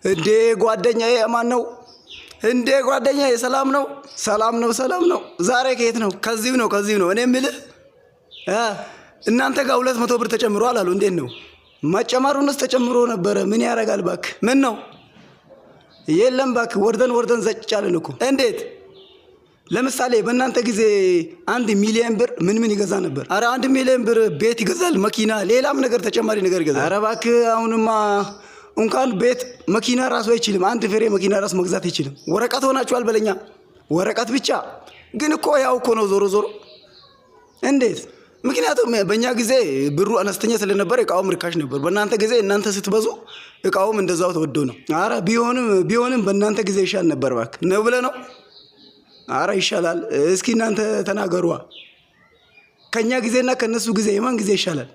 እንዴ ጓደኛዬ ማን ነው? እንዴ ጓደኛዬ ሰላም ነው? ሰላም ነው። ዛሬ ከየት ነው? ከዚሁ ነው። እኔ የምልህ እናንተ ጋር 200 ብር ተጨምሯል አሉ። እንዴት ነው? መጨመሩንስ ተጨምሮ ነበረ። ምን ያደርጋል እባክህ? ምን ነው? የለም እባክህ ወርደን ዘጭቻለን እኮ። እንዴት? ለምሳሌ በእናንተ ጊዜ 1 ሚሊዮን ብር ምን ይገዛ ነበር? አረ 1 ሚሊዮን ብር ቤት ይገዛል፣ መኪና፣ ሌላም ነገር ተጨማሪ ነገር ይገዛል። አረ እባክህ አሁንማ እንኳን ቤት መኪና ራሱ አይችልም። 1 ፍሬ መኪና ራሱ መግዛት አይችልም። ወረቀት ሆናችኋል በለኛ። ወረቀት ብቻ ግን እኮ ያው እኮ ነው ዞሮ። እንዴት? ምክንያቱም በእኛ ጊዜ ብሩ አነስተኛ ስለነበር እቃውም ርካሽ ነበር። በእናንተ ጊዜ እናንተ ስትበዙ እቃውም እንደዛው ተወዶ ነው። አረ ቢሆንም በእናንተ ጊዜ ይሻል ነበር እባክህ ነው ብለህ ነው? አረ ይሻላል። እስኪ እናንተ ተናገሩዋ። ከኛ ጊዜና ከነሱ ጊዜ የማን ጊዜ ይሻላል?